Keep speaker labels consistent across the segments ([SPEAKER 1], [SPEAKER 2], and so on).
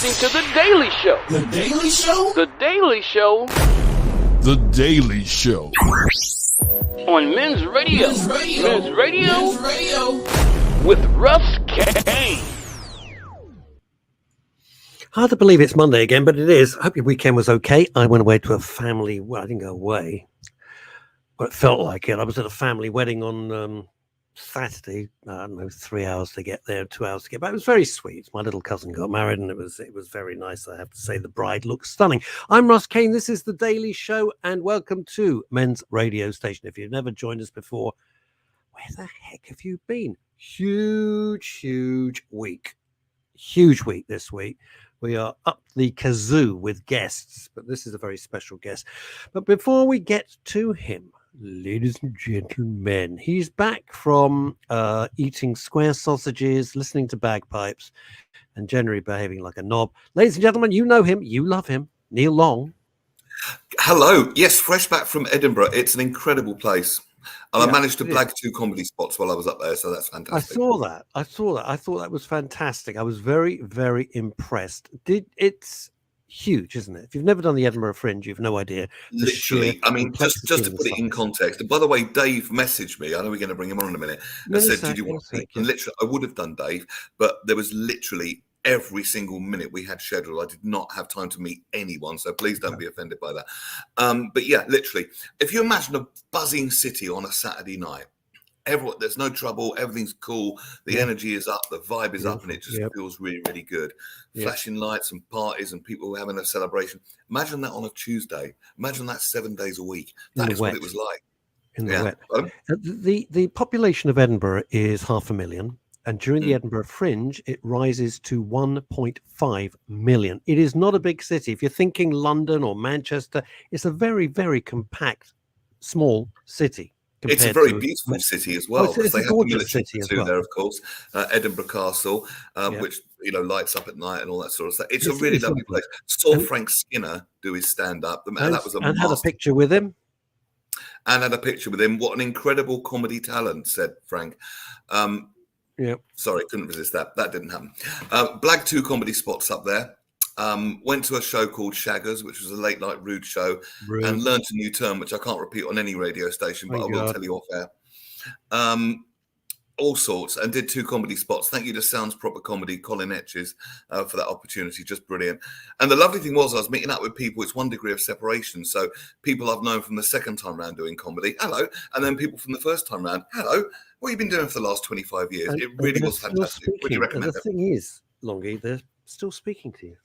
[SPEAKER 1] listening to The Daily Show.
[SPEAKER 2] The Daily Show?
[SPEAKER 1] The Daily Show.
[SPEAKER 2] The Daily Show.
[SPEAKER 1] On Men's Radio.
[SPEAKER 2] Men's Radio.
[SPEAKER 1] Men's Radio.
[SPEAKER 2] Men's Radio.
[SPEAKER 1] With Russ Kane.
[SPEAKER 3] Hard to believe it's Monday again, but it is. I hope your weekend was okay. I went away to a family. Well, I didn't go away, but it felt like it. I was at a family wedding on Saturday. I don't know, 3 hours to get there, 2 hours to get back. It was very sweet. My little cousin got married, and it was very nice. I have to say, the bride looked stunning. I'm Russ Kane. This is The Daily Show, and welcome to Men's Radio Station. If you've never joined us before, where the heck have you been? Huge week. Huge week this week. We are up the kazoo with guests, but this is a very special guest. But before we get to him, ladies and gentlemen, he's back from eating square sausages, listening to bagpipes, and generally behaving like a knob. Ladies and gentlemen, you know him, you love him, Neil Long.
[SPEAKER 4] Hello. Yes, fresh back from Edinburgh. It's an incredible place. And I managed to blag 2 comedy spots while I was up there, so that's fantastic.
[SPEAKER 3] I saw that. I thought that was fantastic. I was very impressed. It's huge, isn't it? If you've never done the Edinburgh Fringe, you've no idea.
[SPEAKER 4] Literally. I mean, just to put it in context. And by the way, Dave messaged me. I know we're going to bring him on in a minute. And said, "Did you want to?" And literally, I would have done Dave, but there was literally every single minute we had scheduled. I did not have time to meet anyone, so please don't be offended by that. But yeah, literally, if you imagine a buzzing city on a Saturday night, there's no trouble, everything's cool, the energy is up, the vibe is up, and it just feels really good. Flashing lights and parties and people having a celebration. Imagine that on a Tuesday. Imagine that 7 days a week. That is what it was like.
[SPEAKER 3] In the wet. The population of Edinburgh is 500,000. And during the Edinburgh Fringe, it rises to 1.5 million. It is not a big city. If you're thinking London or Manchester, it's a very compact, small city.
[SPEAKER 4] It's a very beautiful city as well.
[SPEAKER 3] It's a gorgeous city as well.
[SPEAKER 4] There, of course, Edinburgh Castle, which lights up at night and all that sort of stuff. It's a really lovely place. Saw Frank Skinner do his stand-up. That was
[SPEAKER 3] and had a picture with him.
[SPEAKER 4] And had a picture with him. What an incredible comedy talent, said Frank. Sorry, couldn't resist that. That didn't happen. Blagged 2 comedy spots up there. Went to a show called Shaggers, which was a late night rude show, and learnt a new term, which I can't repeat on any radio station, but I will tell you off air. All sorts, and did 2 comedy spots. Thank you to Sounds Proper Comedy, Colin Etches, for that opportunity. Just brilliant. And the lovely thing was I was meeting up with people. It's 1 degree of separation. So people I've known from the second time round doing comedy, hello, and then people from the first time round, hello. What have you been doing for the last 25 years? It really was fantastic. Would you recommend it?
[SPEAKER 3] The thing is, Longy, they're still speaking to you.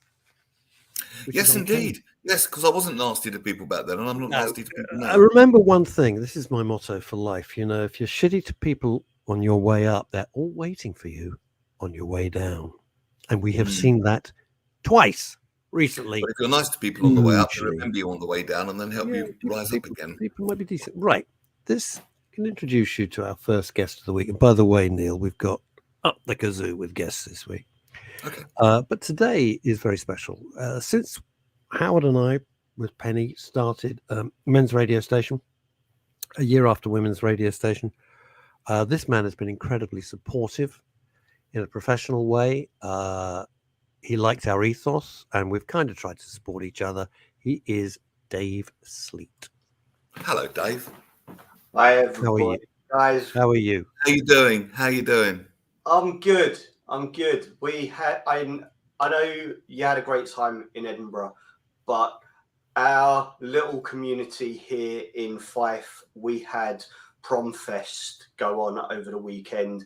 [SPEAKER 4] Yes, indeed. Yes, because I wasn't nasty to people back then, and I'm not nasty to people now.
[SPEAKER 3] I remember one thing. This is my motto for life. If you're shitty to people on your way up, they're all waiting for you on your way down. And we have seen that twice recently.
[SPEAKER 4] But if you're nice to people on the way up, they remember you on the way down and then help you rise up again.
[SPEAKER 3] People might be decent. Right. This can introduce you to our first guest of the week. And by the way, Neil, we've got up the kazoo with guests this week.
[SPEAKER 4] Okay.
[SPEAKER 3] But today is very special. Since Howard and I, with Penny, started Men's Radio Station, a year after Women's Radio Station, this man has been incredibly supportive in a professional way. He likes our ethos, and we've kind of tried to support each other. He is Dave Sleet.
[SPEAKER 4] Hello, Dave.
[SPEAKER 5] Hi, everybody. Guys.
[SPEAKER 3] How are you?
[SPEAKER 4] How you doing?
[SPEAKER 5] I'm good. I know you had a great time in Edinburgh, but our little community here in Fife, we had Promfest go on over the weekend,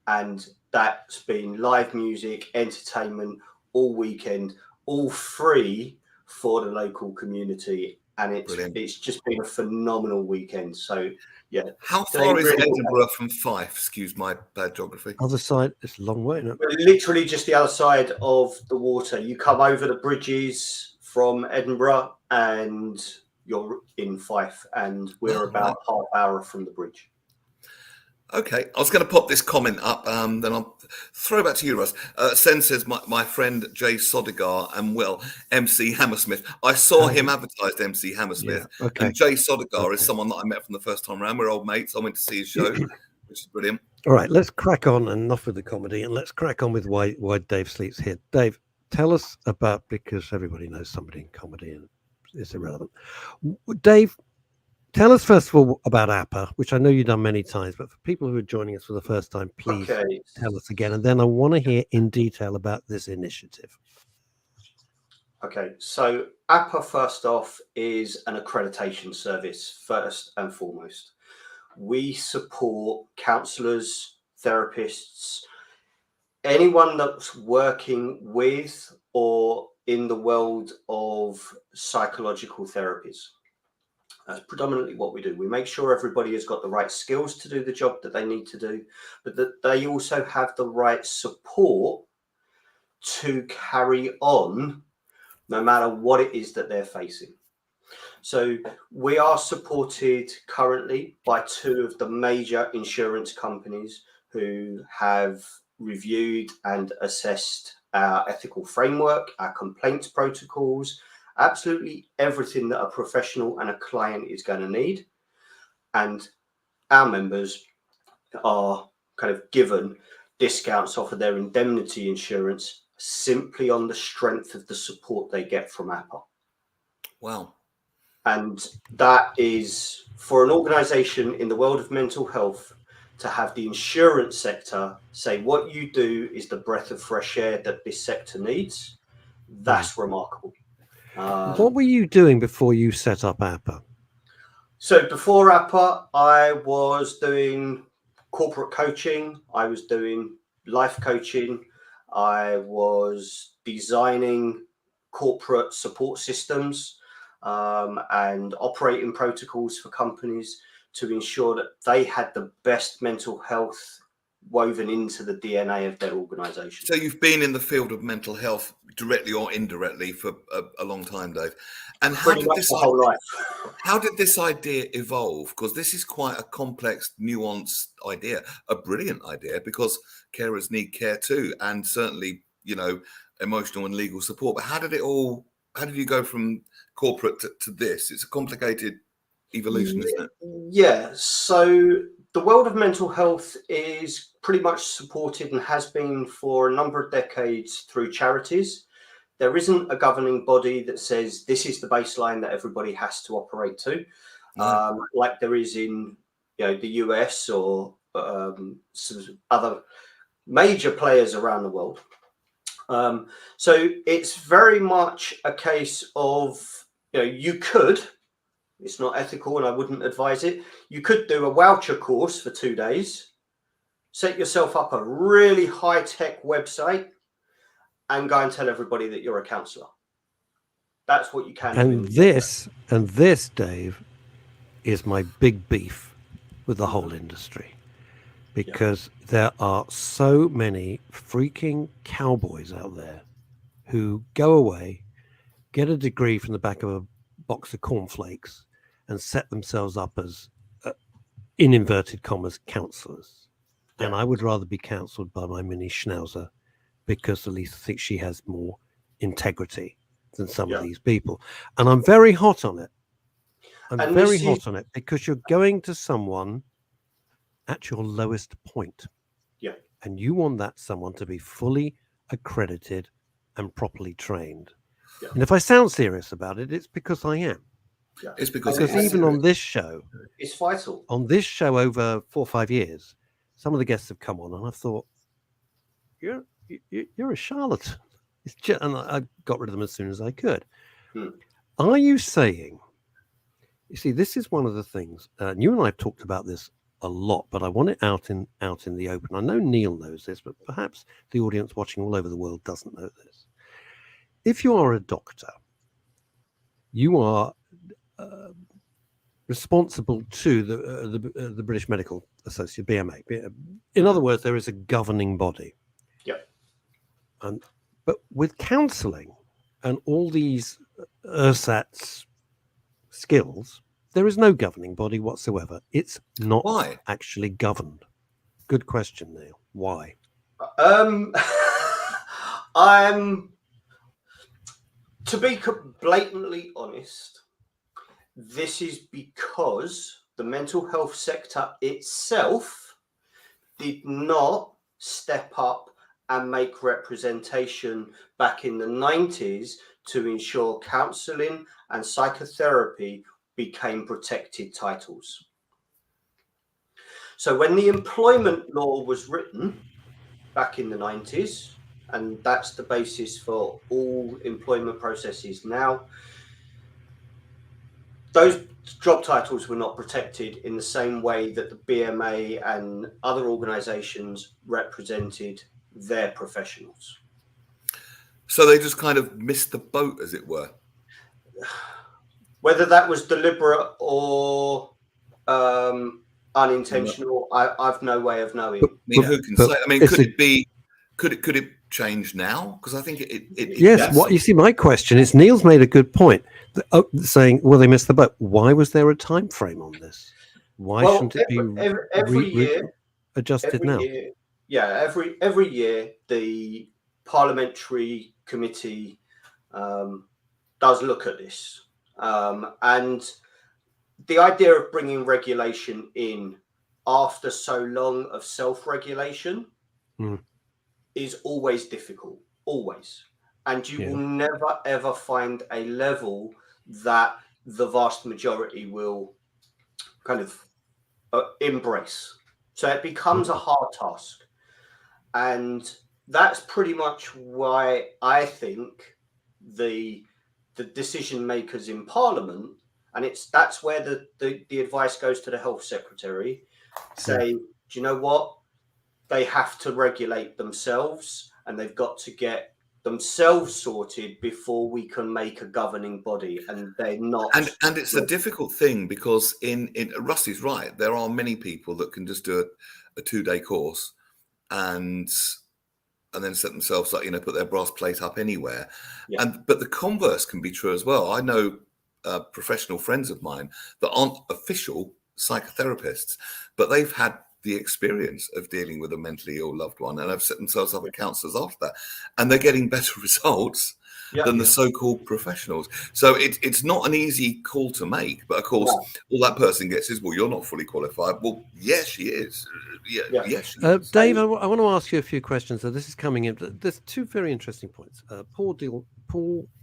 [SPEAKER 5] and that's been live music, entertainment all weekend, all free for the local community, and it's just been a phenomenal weekend. So yeah.
[SPEAKER 4] How far is Edinburgh from Fife? Excuse my bad geography.
[SPEAKER 3] Other side, it's a long way, isn't it?
[SPEAKER 5] We're literally just the other side of the water. You come over the bridges from Edinburgh and you're in Fife, and we're about half hour from the bridge.
[SPEAKER 4] Okay, I was going to pop this comment up, then I'll throw it back to you, Russ. Sen says, my friend Jay Sodegar and MC Hammersmith. I saw him advertised MC Hammersmith.
[SPEAKER 3] Yeah, okay.
[SPEAKER 4] And Jay Sodegar is someone that I met from the first time around. We're old mates. I went to see his show, which is brilliant.
[SPEAKER 3] All right, let's crack on. Enough with the comedy, and let's crack on with why Dave Sleet's here. Dave, tell us about, because everybody knows somebody in comedy and it's irrelevant. Dave, tell us first of all about APA, which I know you've done many times, but for people who are joining us for the first time, please tell us again. And then I want to hear in detail about this initiative.
[SPEAKER 5] Okay, so APA, first off, is an accreditation service, first and foremost. We support counsellors, therapists, anyone that's working with or in the world of psychological therapies. That's predominantly what we do. We make sure everybody has got the right skills to do the job that they need to do, but that they also have the right support to carry on no matter what it is that they're facing. So we are supported currently by 2 of the major insurance companies who have reviewed and assessed our ethical framework, our complaints protocols, absolutely everything that a professional and a client is going to need. And our members are kind of given discounts off of their indemnity insurance simply on the strength of the support they get from APA.
[SPEAKER 4] Wow.
[SPEAKER 5] And that is, for an organization in the world of mental health, to have the insurance sector say what you do is the breath of fresh air that this sector needs, that's remarkable.
[SPEAKER 3] What were you doing before you set up APA?
[SPEAKER 5] So before APA, I was doing corporate coaching. I was doing life coaching. I was designing corporate support systems and operating protocols for companies to ensure that they had the best mental health woven into the DNA of their organization.
[SPEAKER 4] So you've been in the field of mental health directly or indirectly for a long time, Dave. And how did this idea evolve? Because this is quite a complex, nuanced idea, a brilliant idea, because carers need care too, and certainly, you know, emotional and legal support. But how did you go from corporate to this? It's a complicated evolution, isn't it?
[SPEAKER 5] Yeah. So the world of mental health is pretty much supported and has been for a number of decades through charities. There isn't a governing body that says this is the baseline that everybody has to operate to, like there is in the US or some other major players around the world. So it's very much a case of, you could, it's not ethical and I wouldn't advise it, you could do a voucher course for 2 days, set yourself up a really high-tech website and go and tell everybody that you're a counsellor. That's what you can do.
[SPEAKER 3] And this, Dave, is my big beef with the whole industry. Because there are so many freaking cowboys out there who go away, get a degree from the back of a box of cornflakes, and set themselves up as, in inverted commas, counsellors. And I would rather be counselled by my mini schnauzer, because at least I think she has more integrity than some of these people. And I'm very hot on it. I'm very hot on it because you're going to someone at your lowest point.
[SPEAKER 5] Yeah.
[SPEAKER 3] And you want that someone to be fully accredited and properly trained. Yeah. And if I sound serious about it, it's because I am.
[SPEAKER 4] Yeah. It's because
[SPEAKER 3] even on this show,
[SPEAKER 5] it's vital.
[SPEAKER 3] On this show over 4 or 5 years, some of the guests have come on and I've thought, you're a charlatan. And I got rid of them as soon as I could. Are you saying, you see, this is one of the things, you and I have talked about this a lot, but I want it out in the open. I know Neil knows this, but perhaps the audience watching all over the world doesn't know this. If you are a doctor, you are responsible to the British Medical Association, BMA. In other words, there is a governing body. But with counselling and all these ersatz skills, there is no governing body whatsoever. It's not actually governed. Good question, Neil. Why?
[SPEAKER 5] To be blatantly honest, this is because the mental health sector itself did not step up and make representation back in the 90s to ensure counselling and psychotherapy became protected titles. So when the employment law was written back in the 90s, and that's the basis for all employment processes now, those job titles were not protected in the same way that the BMA and other organisations represented their professionals.
[SPEAKER 4] So they just kind of missed the boat, as it were.
[SPEAKER 5] Whether that was deliberate or unintentional, I've no way of knowing.
[SPEAKER 4] I mean, who can say? I mean, could it be? Could it change now? Because I think it
[SPEAKER 3] yes. What you see, my question is, Neil's made a good point, saying, "Well, they missed the boat." Why was there a time frame on this? Why shouldn't it be
[SPEAKER 5] every year
[SPEAKER 3] adjusted now?
[SPEAKER 5] Every year the parliamentary committee does look at this, and the idea of bringing regulation in after so long of self-regulation is always difficult, always. And you will never, ever find a level that the vast majority will kind of embrace. So it becomes a hard task. And that's pretty much why I think the decision makers in Parliament, and that's where the advice goes to the Health Secretary, say, do you know what? They have to regulate themselves, and they've got to get themselves sorted before we can make a governing body, and they're not.
[SPEAKER 4] And it's a difficult thing because in Rusty's right. There are many people that can just do a 2-day course and then set themselves up, put their brass plate up anywhere. Yeah. But the converse can be true as well. I know professional friends of mine that aren't official psychotherapists, but they've had the experience of dealing with a mentally ill loved one and have set themselves up as counsellors after that, and they're getting better results than the so-called professionals. So it's not an easy call to make, but of course all that person gets is, well, you're not fully qualified. Well, yes, she is. Yes, she is.
[SPEAKER 3] Dave, I want to ask you a few questions. So this is coming in. There's two very interesting points. Paul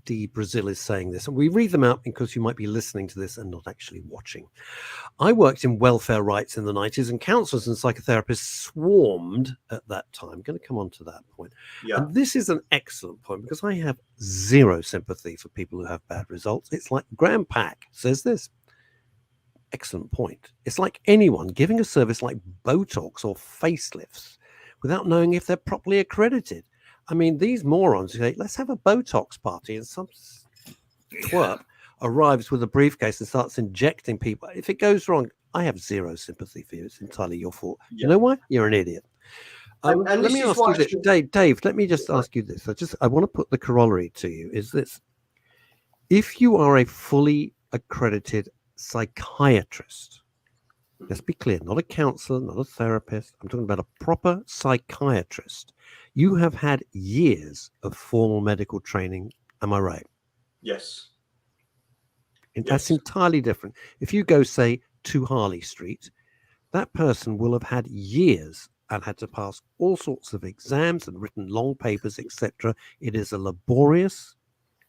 [SPEAKER 3] D. Brazil is saying this, and we read them out because you might be listening to this and not actually watching. I worked in welfare rights in the 90s, and counsellors and psychotherapists swarmed at that time. I'm going to come on to that point. Yeah. And this is an excellent point because I have zero sympathy for people who have bad results. It's like Graham Pack says this. Excellent point. It's like anyone giving a service like Botox or facelifts without knowing if they're properly accredited. I mean, these morons who say, let's have a Botox party, and some twerp arrives with a briefcase and starts injecting people. If it goes wrong, I have zero sympathy for you. It's entirely your fault. Yeah. You know why? You're an idiot.
[SPEAKER 5] And
[SPEAKER 3] let me ask you this. Dave, let me just ask you this. I want to put the corollary to you is this. If you are a fully accredited psychiatrist, let's be clear, not a counselor, not a therapist, I'm talking about a proper psychiatrist, you have had years of formal medical training. Am I right?
[SPEAKER 5] Yes.
[SPEAKER 3] That's entirely different. If you go, say, to Harley Street, that person will have had years and had to pass all sorts of exams and written long papers, etc. It is a laborious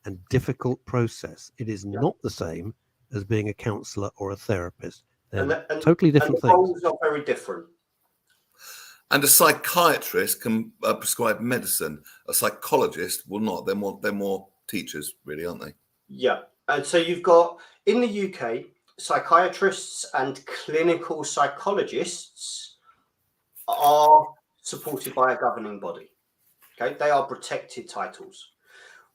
[SPEAKER 3] and difficult process. It is not the same as being a counsellor or a therapist. They're totally different things.
[SPEAKER 5] Roles are very different.
[SPEAKER 4] And a psychiatrist can prescribe medicine. A psychologist will not. They're more teachers, really, aren't they?
[SPEAKER 5] Yeah. And so you've got, in the UK, psychiatrists and clinical psychologists are supported by a governing body. Okay, they are protected titles.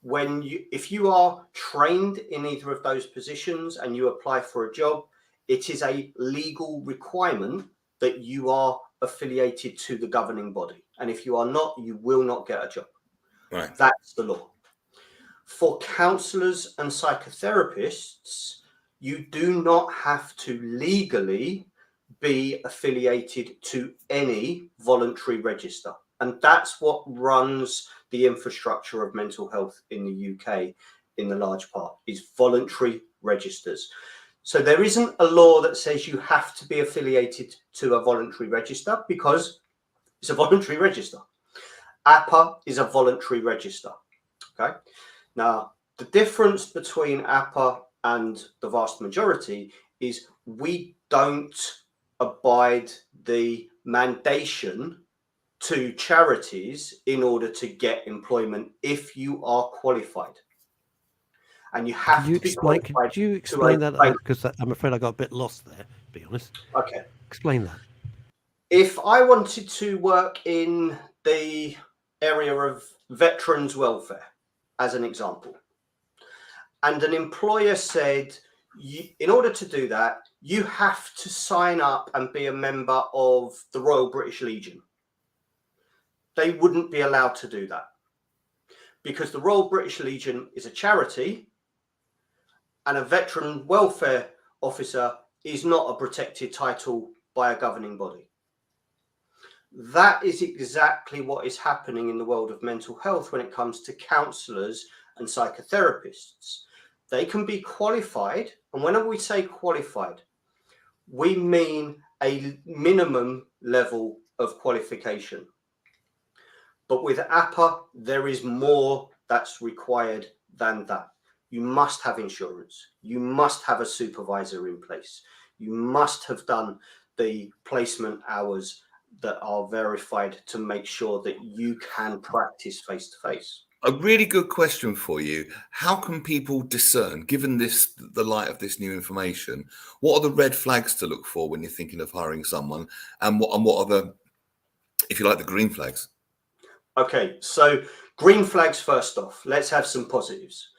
[SPEAKER 5] If you are trained in either of those positions and you apply for a job, it is a legal requirement that you are affiliated to the governing body. And if you are not, you will not get a job.
[SPEAKER 4] Right.
[SPEAKER 5] That's the law. For counsellors and psychotherapists, you do not have to legally be affiliated to any voluntary register. And that's what runs the infrastructure of mental health in the UK in the large part, is voluntary registers. So there isn't a law that says you have to be affiliated to a voluntary register because it's a voluntary register. APA is a voluntary register. Okay. Now, the difference between APA and the vast majority is we don't abide the mandation to charities in order to get employment if you are qualified. And you have to be qualified.
[SPEAKER 3] Could you explain that? Because I'm afraid I got a bit lost there, to be honest.
[SPEAKER 5] Okay.
[SPEAKER 3] Explain that.
[SPEAKER 5] If I wanted to work in the area of veterans welfare, as an example, and an employer said, in order to do that, you have to sign up and be a member of the Royal British Legion. They wouldn't be allowed to do that because the Royal British Legion is a charity and a veteran welfare officer is not a protected title by a governing body. That is exactly what is happening in the world of mental health when it comes to counsellors and psychotherapists. They can be qualified, and when we say qualified, we mean a minimum level of qualification. But with APA, there is more that's required than that. You must have insurance. You must have a supervisor in place. You must have done the placement hours that are verified to make sure that you can practice face to face.
[SPEAKER 4] A really good question for you. How can people discern, given the light of this new information, what are the red flags to look for when you're thinking of hiring someone, and what are the, if you like, the green flags?
[SPEAKER 5] Okay, so green flags first off. Let's have some positives.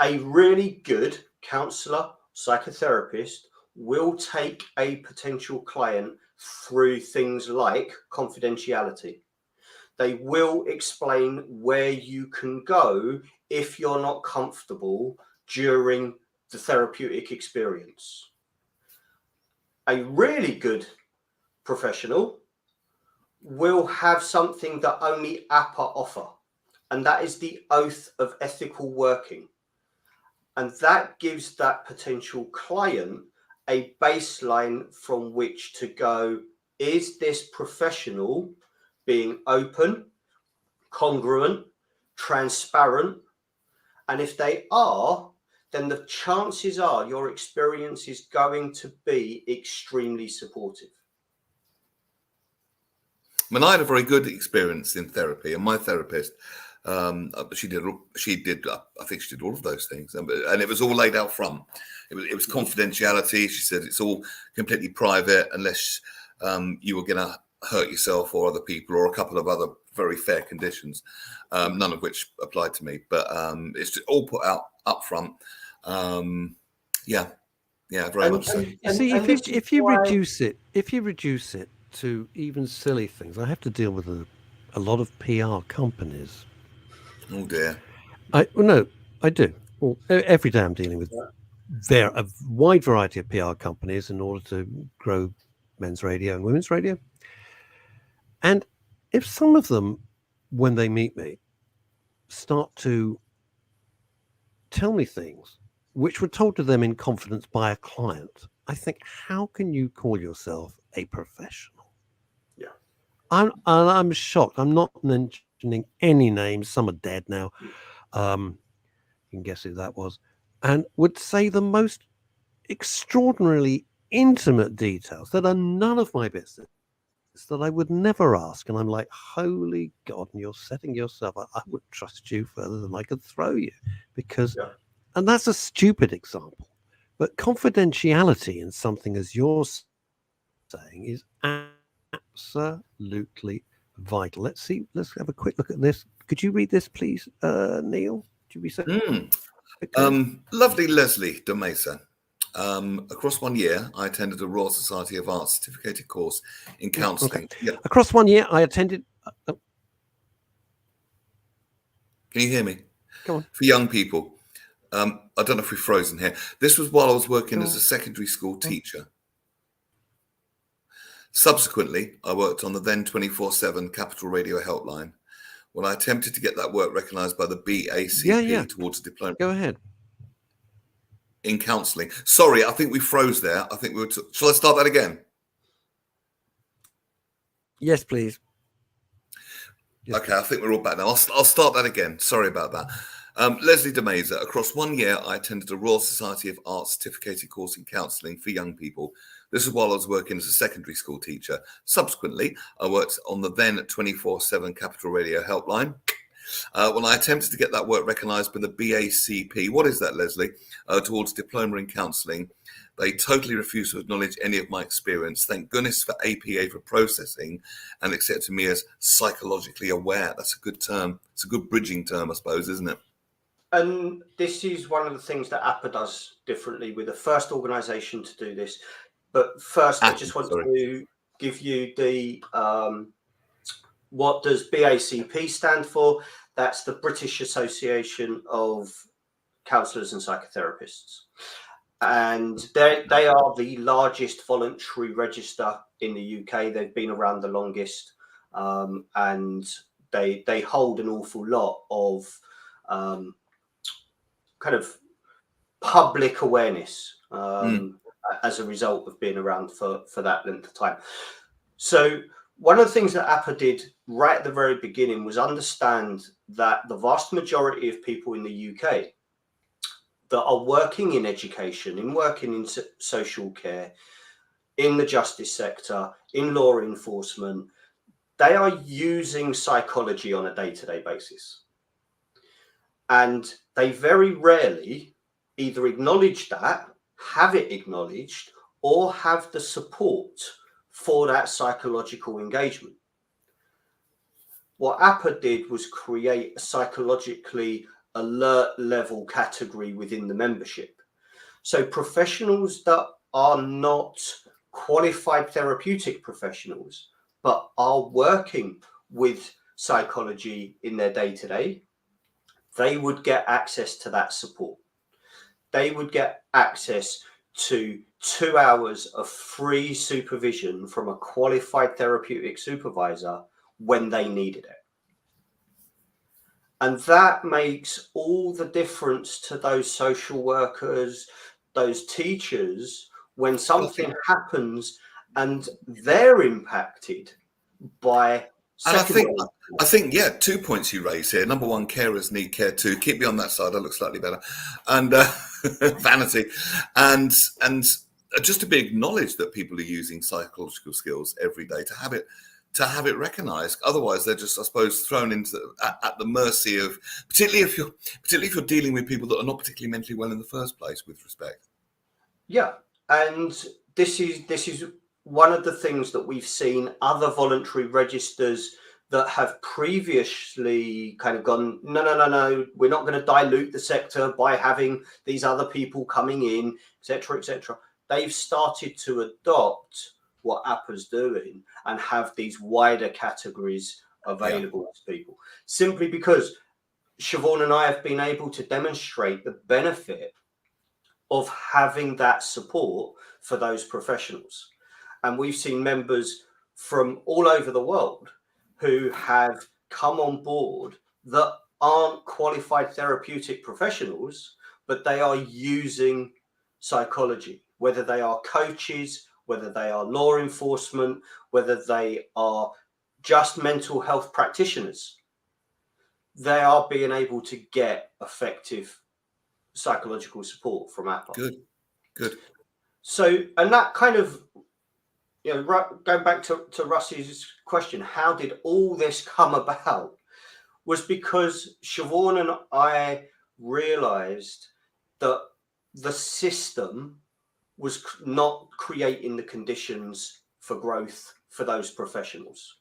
[SPEAKER 5] A really good counsellor, psychotherapist will take a potential client through things like confidentiality. They will explain where you can go if you're not comfortable during the therapeutic experience. A really good professional will have something that only APA offer, and that is the oath of ethical working. And that gives that potential client a baseline from which to go, is this professional being open, congruent, transparent? And if they are, then the chances are your experience is going to be extremely supportive.
[SPEAKER 4] I mean, I had a very good experience in therapy, and my therapist, she did. I think she did all of those things, and it was all laid out front. It was confidentiality. She said it's all completely private unless you were going to hurt yourself or other people, or a couple of other very fair conditions, none of which applied to me. But it's all put out up front. Yeah, very much so.
[SPEAKER 3] You see, if you reduce it to even silly things, I have to deal with a lot of PR companies.
[SPEAKER 4] Oh dear.
[SPEAKER 3] I do. Well, every day I'm dealing with a wide variety of PR companies in order to grow men's radio and women's radio. And if some of them, when they meet me, start to tell me things which were told to them in confidence by a client, I think, how can you call yourself a professional?
[SPEAKER 5] Yeah.
[SPEAKER 3] I'm shocked. I'm not mentioning any names. Some are dead now. You can guess who that was. And would say the most extraordinarily intimate details that are none of my business, that I would never ask. And I'm like, holy God, and you're setting yourself up. I would trust you further than I could throw you, because, and that's a stupid example, but confidentiality in something, as you're saying, is absolutely vital. Let's have a quick look at this. Could you read this, please, Neil? Could you be so
[SPEAKER 4] lovely Leslie de Mesa. Across 1 year, I attended a Royal Society of Arts certificated course in counselling.
[SPEAKER 3] Okay. Yep. Across 1 year, I attended.
[SPEAKER 4] Can you hear me?
[SPEAKER 3] Go on.
[SPEAKER 4] For young people, I don't know if we're frozen here. This was while I was working as a secondary school teacher. Subsequently, I worked on the then 24/7 Capital Radio helpline when I attempted to get that work recognised by the BACP towards a diploma.
[SPEAKER 3] Go ahead.
[SPEAKER 4] In counselling. Sorry, I think we froze there. I think we were. Shall I start that again?
[SPEAKER 3] Yes, please.
[SPEAKER 4] Okay, I think we're all back now. I'll start that again. Sorry about that. Leslie DeMazer. Across 1 year, I attended a Royal Society of Arts certificated course in counselling for young people. This is while I was working as a secondary school teacher. Subsequently, I worked on the then 24/7 Capital Radio helpline. When I attempted to get that work recognised by the BACP, what is that, Leslie? Towards diploma in counselling, they totally refused to acknowledge any of my experience. Thank goodness for APA for processing and accepting me as psychologically aware. That's a good term. It's a good bridging term, I suppose, isn't it?
[SPEAKER 5] And this is one of the things that APA does differently. We're the first organisation to do this. But first, I just want to give you the what does BACP stand for? That's the British Association of Counsellors and Psychotherapists. And they are the largest voluntary register in the UK. They've been around the longest, and they hold an awful lot of kind of public awareness as a result of being around for that length of time. So one of the things that APA did right at the very beginning was understand that the vast majority of people in the UK that are working in education, working in social care, in the justice sector, in law enforcement, they are using psychology on a day-to-day basis. And they very rarely either acknowledge that, have it acknowledged, or have the support for that psychological engagement. What APA did was create a psychologically alert level category within the membership. So professionals that are not qualified therapeutic professionals, but are working with psychology in their day-to-day, they would get access to that support. They would get access to 2 hours of free supervision from a qualified therapeutic supervisor when they needed it. And that makes all the difference to those social workers, those teachers, when something happens and they're impacted by.
[SPEAKER 4] And I think, yeah, 2 points you raise here. Number one, carers need care too. Keep me on that side. I look slightly better. And vanity. And just to be acknowledged that people are using psychological skills every day, to have it recognised. Otherwise, they're just, I suppose, thrown into at the mercy of, particularly if you're dealing with people that are not particularly mentally well in the first place, with respect.
[SPEAKER 5] Yeah, and this is one of the things that we've seen other voluntary registers that have previously kind of gone, no, we're not going to dilute the sector by having these other people coming in, etc., etc. They've started to adopt what APA's doing and have these wider categories available to people, simply because Siobhan and I have been able to demonstrate the benefit of having that support for those professionals. And we've seen members from all over the world who have come on board that aren't qualified therapeutic professionals, but they are using psychology, whether they are coaches, whether they are law enforcement, whether they are just mental health practitioners. They are being able to get effective psychological support from APA. Good. So, and that kind of, going back to Russ's question, how did all this come about? Was because Siobhan and I realized that the system was not creating the conditions for growth for those professionals.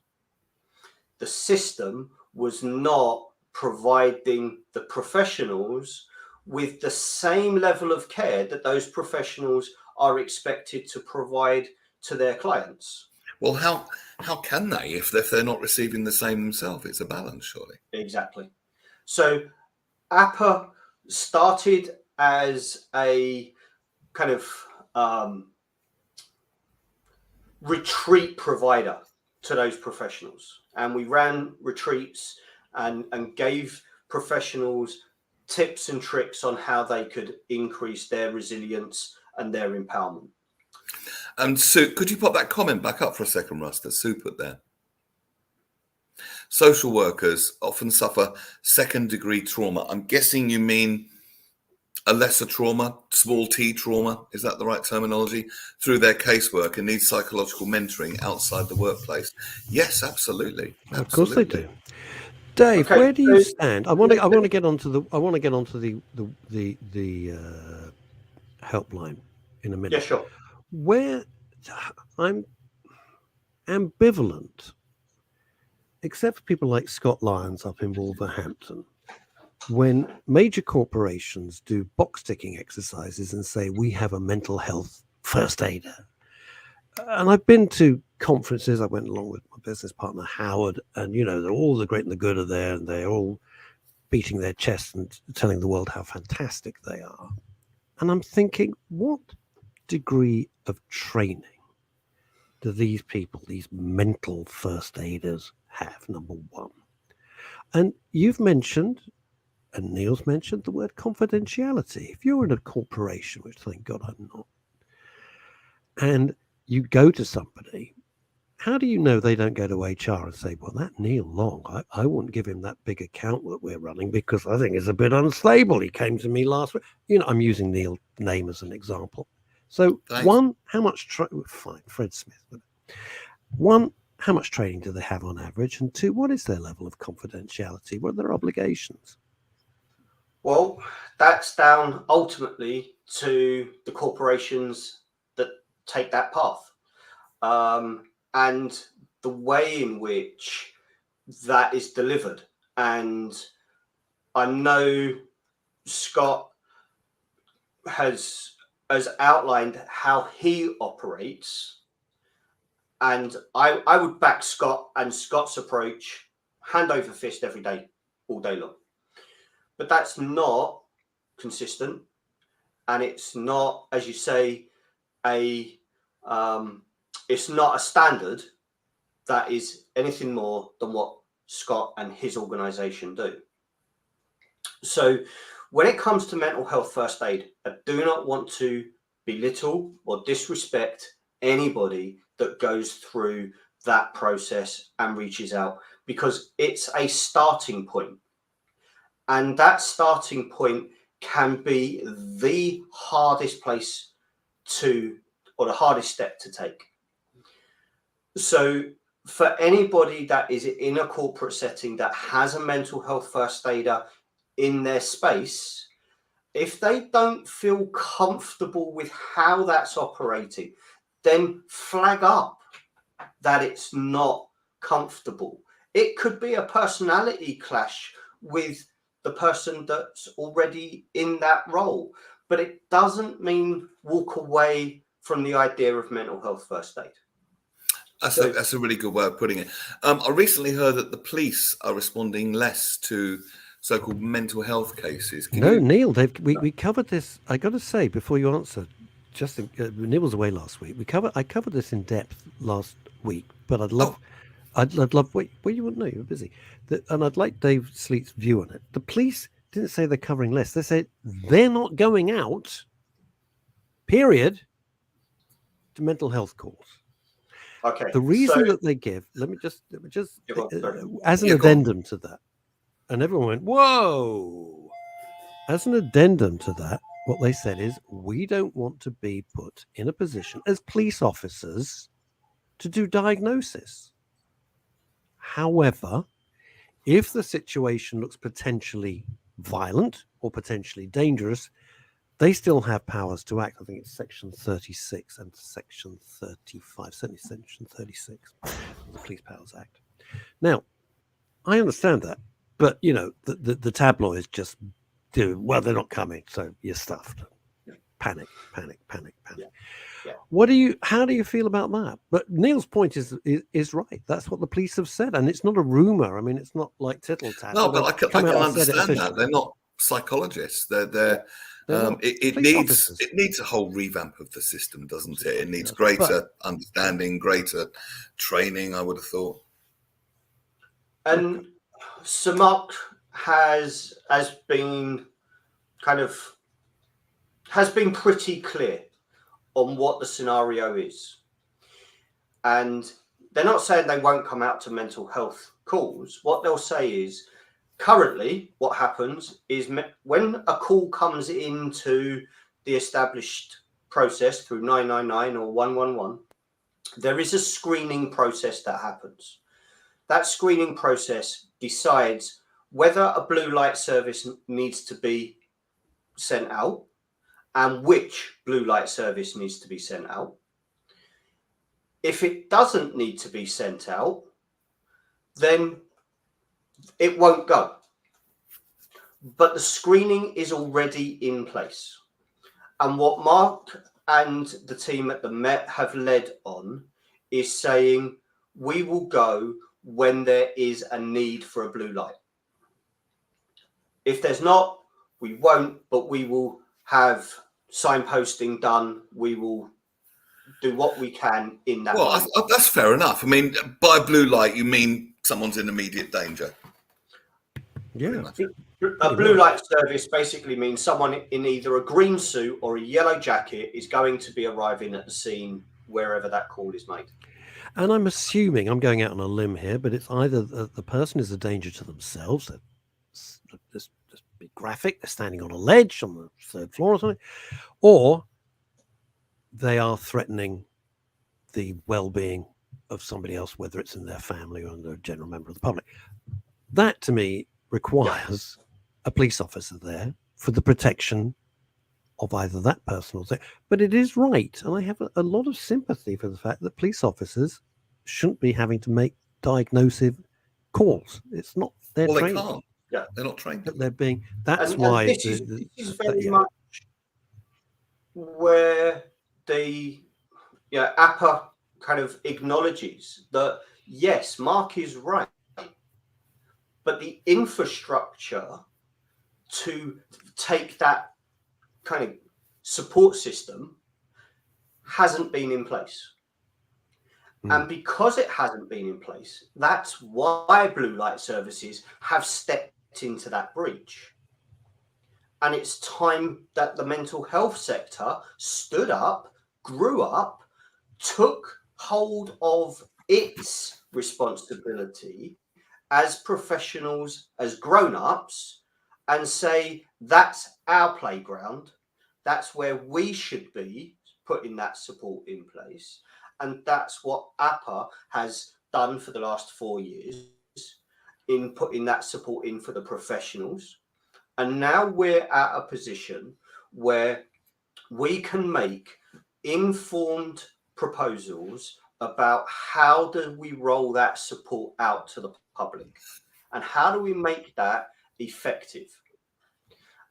[SPEAKER 5] The system was not providing the professionals with the same level of care that those professionals are expected to provide to their clients.
[SPEAKER 4] Well, how can they if they're not receiving the same themselves? It's a balance, surely.
[SPEAKER 5] Exactly. So APA started as a kind of retreat provider to those professionals, and we ran retreats and gave professionals tips and tricks on how they could increase their resilience and their empowerment. And
[SPEAKER 4] Sue, could you pop that comment back up for a second, Russ, that Sue put there? social workers often suffer second-degree trauma. I'm guessing you mean a lesser trauma, small t trauma, is that the right terminology, through their casework and need psychological mentoring outside the workplace. Yes, absolutely.
[SPEAKER 3] Of course they do. Dave, where do you stand? I want to get onto the helpline in a minute.
[SPEAKER 5] Yeah, sure.
[SPEAKER 3] Where I'm ambivalent, except for people like Scott Lyons up in Wolverhampton, when major corporations do box ticking exercises and say, we have a mental health first aider. And I've been to conferences. I went along with my business partner, Howard, and, all the great and the good are there, and they're all beating their chests and telling the world how fantastic they are. And I'm thinking, what degree of training do these people, these mental first aiders, have, number one? And you've mentioned, and Neil's mentioned, the word confidentiality. If you're in a corporation, which thank God I'm not, and you go to somebody, how do you know they don't go to HR and say, well, that Neil Long, I wouldn't give him that big account that we're running because I think it's a bit unstable. He came to me last week. I'm using Neil's name as an example. So
[SPEAKER 4] Thanks.
[SPEAKER 3] One, how much, fine, Fred Smith. One, how much training do they have on average? And two, what is their level of confidentiality? What are their obligations?
[SPEAKER 5] Well, that's down ultimately to the corporations that take that path. And the way in which that is delivered. And I know Scott has outlined how he operates. And I would back Scott and Scott's approach hand over fist every day, all day long. But that's not consistent. And it's not, as you say, it's not a standard that is anything more than what Scott and his organization do. So when it comes to mental health first aid, I do not want to belittle or disrespect anybody that goes through that process and reaches out, because it's a starting point. And that starting point can be the hardest place or the hardest step to take. So for anybody that is in a corporate setting that has a mental health first aider in their space, if they don't feel comfortable with how that's operating, then flag up that it's not comfortable. It could be a personality clash with the person that's already in that role, but it doesn't mean walk away from the idea of mental health first aid.
[SPEAKER 4] That's a really good way of putting it. I recently heard that the police are responding less to so-called mental health cases.
[SPEAKER 3] Neil, we covered this. I got to say before you answer, Neil was away last week. I covered this in depth last week, but I'd love. Wait, you wouldn't know, you were busy. And I'd like Dave Sleet's view on it. The police didn't say they're covering less. They said they're not going out, period, to mental health calls.
[SPEAKER 5] Okay.
[SPEAKER 3] The reason that they give, let me just as an addendum to that, and everyone went, whoa. As an addendum to that, what they said is, we don't want to be put in a position as police officers to do diagnosis. However, if the situation looks potentially violent or potentially dangerous, they still have powers to act. I think it's section 36 and section 35, certainly section 36 of the Police Powers Act. Now, I understand that, but, the tabloids just do, well, they're not coming, so you're stuffed. Panic. Yeah. How do you feel about that? But Neil's point is right. That's what the police have said, and it's not a rumor. I mean, it's not like tittle tattle.
[SPEAKER 4] No, but I can understand that. They're not psychologists. It needs a whole revamp of the system, doesn't it? It needs greater understanding, greater training, I would have thought.
[SPEAKER 5] And Samak has been pretty clear on what the scenario is. And they're not saying they won't come out to mental health calls, what they'll say is, currently what happens is when a call comes into the established process through 999 or 111, there is a screening process that happens. That screening process decides whether a blue light service needs to be sent out and which blue light service needs to be sent out. If it doesn't need to be sent out, then it won't go. But the screening is already in place. And what Mark and the team at the Met have led on is saying, we will go when there is a need for a blue light. If there's not, we won't, but we will have signposting done. We will do what we can in that.
[SPEAKER 4] Well, that's fair enough. I mean, by blue light, you mean someone's in immediate danger.
[SPEAKER 3] Yeah.
[SPEAKER 5] A blue light service basically means someone in either a green suit or a yellow jacket is going to be arriving at the scene wherever that call is made.
[SPEAKER 3] And I'm assuming, I'm going out on a limb here, but it's either the person is a danger to themselves, just be graphic, they're standing on a ledge on the third floor or something, or they are threatening the well-being of somebody else, whether it's in their family or a general member of the public. That, to me, requires a police officer there for the protection of either that person or that. But it is right, and I have a lot of sympathy for the fact that police officers shouldn't be having to make diagnosis calls. It's not their training.
[SPEAKER 4] They can't. Yeah, they're not trained.
[SPEAKER 3] But they're being. That's
[SPEAKER 5] and
[SPEAKER 3] why.
[SPEAKER 5] This is very much where the APA kind of acknowledges that yes, Mark is right, but the infrastructure to take that kind of support system hasn't been in place. And because it hasn't been in place, that's why blue light services have stepped into that breach. And it's time that the mental health sector stood up, grew up, took hold of its responsibility as professionals, as grown-ups, and say, that's our playground. That's where we should be putting that support in place. And that's what APA has done for the last 4 years in putting that support in for the professionals. And now we're at a position where we can make informed proposals about how do we roll that support out to the public and how do we make that effective.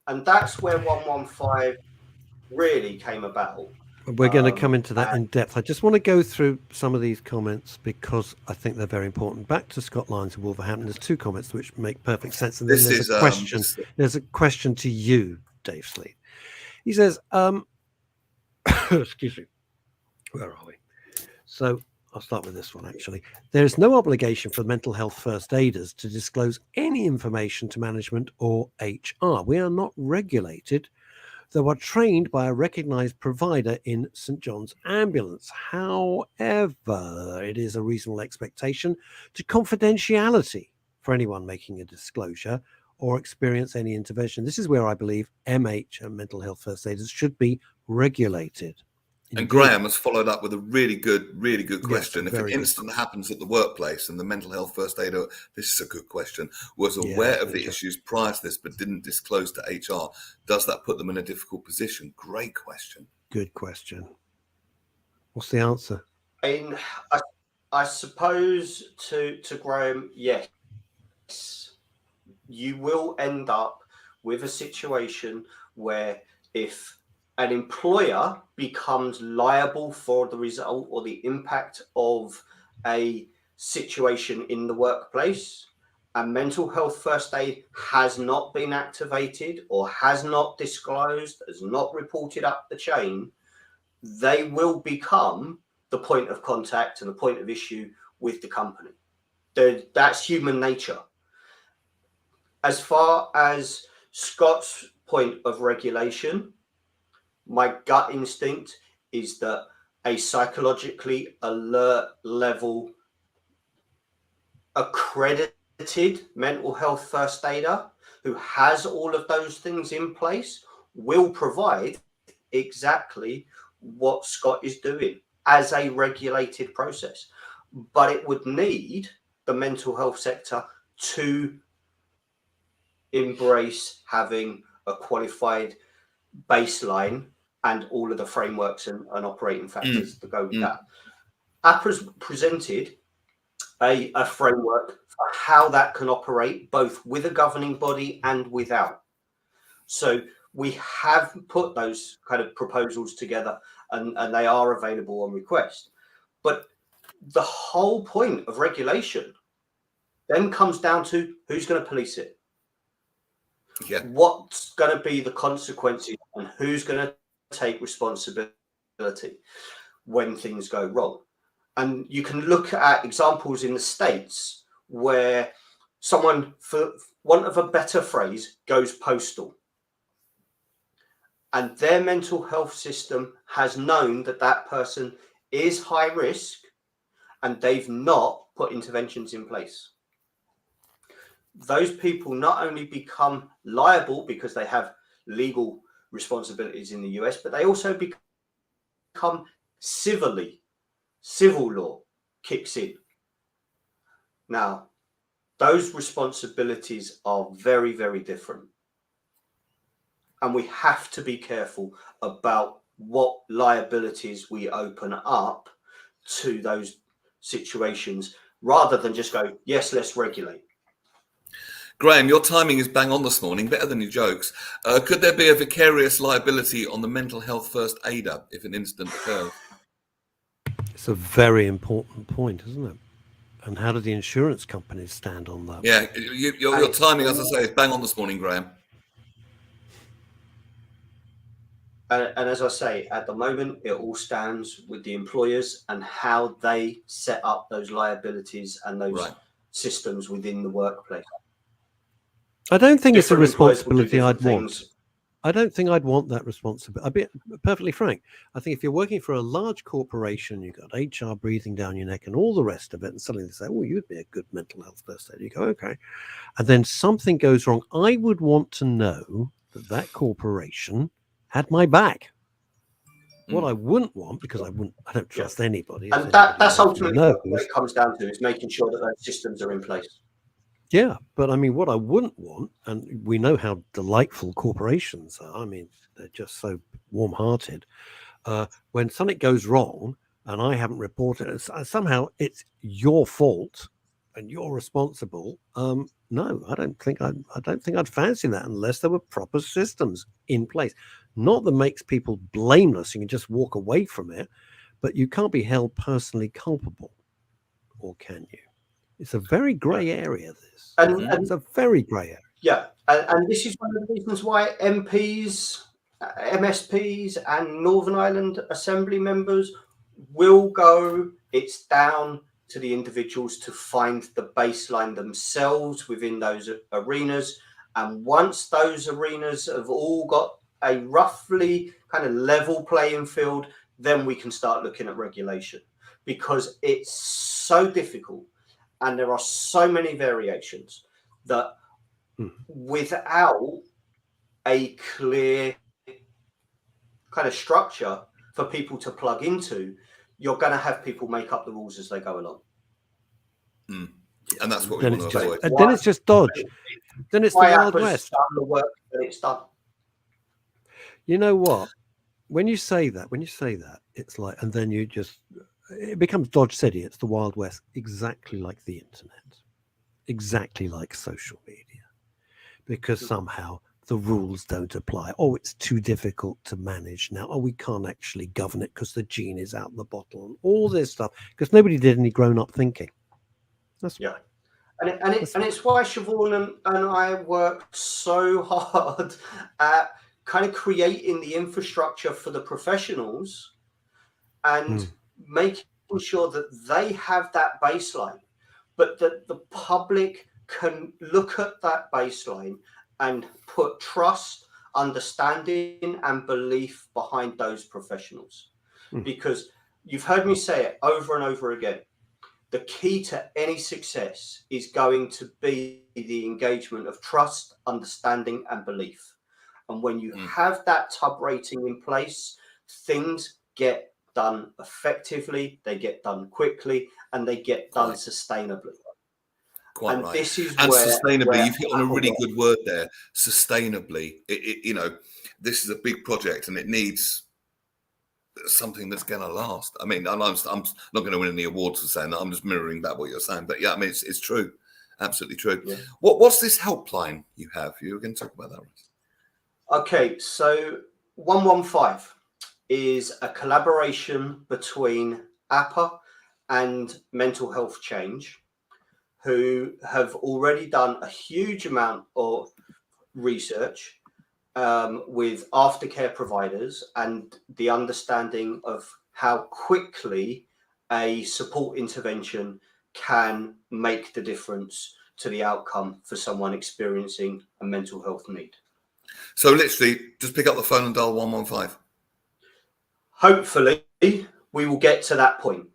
[SPEAKER 5] And that's where 115 really came about.
[SPEAKER 3] We're going to come into that in depth. I just want to go through some of these comments because I think they're very important. Back to Scott Lyons of Wolverhampton. There's two comments which make perfect sense. And then there's a question. There's a question to you, Dave Sleet. He says, excuse me, where are we? So I'll start with this one, actually. There is no obligation for mental health first aiders to disclose any information to management or HR. We are not regulated, though are trained by a recognised provider in St John's Ambulance. However, it is a reasonable expectation to confidentiality for anyone making a disclosure or experience any intervention. This is where I believe MH and mental health first aiders should be regulated.
[SPEAKER 4] And Graham has followed up with a really good question.
[SPEAKER 3] Yes,
[SPEAKER 4] if an incident happens at the workplace and the mental health first aider, this is a good question, was aware of the issues prior to this but didn't disclose to HR, does that put them in a difficult position? Great question.
[SPEAKER 3] Good question. What's the answer?
[SPEAKER 5] I suppose to Graham, yes. You will end up with a situation where if an employer becomes liable for the result or the impact of a situation in the workplace, and mental health first aid has not been activated or has not disclosed, has not reported up the chain, they will become the point of contact and the point of issue with the company. That's human nature. As far as Scott's point of regulation, my gut instinct is that a psychologically alert level accredited mental health first aider who has all of those things in place will provide exactly what Scott is doing as a regulated process. But it would need the mental health sector to embrace having a qualified baseline and all of the frameworks and operating factors to go with that. APRA's presented a framework for how that can operate both with a governing body and without. So we have put those kind of proposals together and they are available on request. But the whole point of regulation then comes down to who's going to police it.
[SPEAKER 4] Yeah.
[SPEAKER 5] What's going to be the consequences and who's going to take responsibility when things go wrong. And you can look at examples in the States where someone, for want of a better phrase, goes postal. And their mental health system has known that that person is high risk and they've not put interventions in place. Those people not only become liable because they have legal responsibilities in the US, but they also become civil law kicks in. Now, those responsibilities are very, very different. And we have to be careful about what liabilities we open up to those situations rather than just go, yes, let's regulate.
[SPEAKER 4] Graham, your timing is bang on this morning, better than your jokes. Could there be a vicarious liability on the mental health first aider if an incident occurs?
[SPEAKER 3] It's a very important point, isn't it? And how do the insurance companies stand on that?
[SPEAKER 4] Yeah, your timing, as I say, is bang on this morning, Graham.
[SPEAKER 5] And as I say, at the moment, it all stands with the employers and how they set up those liabilities and those systems within the workplace.
[SPEAKER 3] I don't think it's a
[SPEAKER 5] Different employers will do
[SPEAKER 3] responsibility I'd
[SPEAKER 5] different
[SPEAKER 3] want.
[SPEAKER 5] things.
[SPEAKER 3] I don't think I'd want that responsibility. I'll be perfectly frank. I think if you're working for a large corporation, you've got HR breathing down your neck and all the rest of it, and suddenly they say, oh, you'd be a good mental health first aid. You go, okay. And then something goes wrong. I would want to know that that corporation had my back. What I wouldn't want, because I don't trust anybody.
[SPEAKER 5] And that's ultimately what it comes down to, is making sure that those systems are in place.
[SPEAKER 3] Yeah, but I mean, what I wouldn't want, and we know how delightful corporations are. I mean, they're just so warm-hearted. When something goes wrong and I haven't reported it, somehow it's your fault and you're responsible. No, I don't think I'd fancy that unless there were proper systems in place. Not that makes people blameless. You can just walk away from it, but you can't be held personally culpable, or can you? It's a very grey area, this.
[SPEAKER 5] And
[SPEAKER 3] it's a very grey area.
[SPEAKER 5] Yeah, and this is one of the reasons why MPs, MSPs, and Northern Ireland Assembly members will go, it's down to the individuals to find the baseline themselves within those arenas. And once those arenas have all got a roughly kind of level playing field, then we can start looking at regulation, because it's so difficult. And there are so many variations that without a clear kind of structure for people to plug into, you're going to have people make up the rules as they go along.
[SPEAKER 4] And that's what we want to avoid.
[SPEAKER 3] And then it's just dodge. Then it's the Wild West.
[SPEAKER 5] Done the work that it's done.
[SPEAKER 3] You know what? When you say that, it's like, and then it becomes Dodge City. It's the Wild West, exactly like the internet, exactly like social media, because somehow the rules don't apply. Oh, it's too difficult to manage now. Oh, we can't actually govern it because the gene is out the bottle and all this stuff, because nobody did any grown-up thinking. That's
[SPEAKER 5] and it's why Siobhan and I worked so hard at kind of creating the infrastructure for the professionals and making sure that they have that baseline, but that the public can look at that baseline and put trust, understanding, and belief behind those professionals. Because you've heard me say it over and over again, the key to any success is going to be the engagement of trust, understanding, and belief. And when you have that TUB rating in place, things get done effectively, they get done quickly, and they get done sustainably.
[SPEAKER 4] Quite
[SPEAKER 5] and
[SPEAKER 4] right.
[SPEAKER 5] This is
[SPEAKER 4] and
[SPEAKER 5] where,
[SPEAKER 4] sustainably, you've hit on a really good word there. Sustainably, this is a big project, and it needs something that's going to last. I mean, I'm not going to win any awards for saying that. I'm just mirroring back what you're saying. But yeah, I mean, it's true, absolutely true. Yeah. What's this helpline you have? You were going to talk about that.
[SPEAKER 5] Okay, so 115 is a collaboration between APA and Mental Health Change, who have already done a huge amount of research with aftercare providers and the understanding of how quickly a support intervention can make the difference to the outcome for someone experiencing a mental health need.
[SPEAKER 4] So literally, just pick up the phone and dial 115.
[SPEAKER 5] Hopefully, we will get to that point.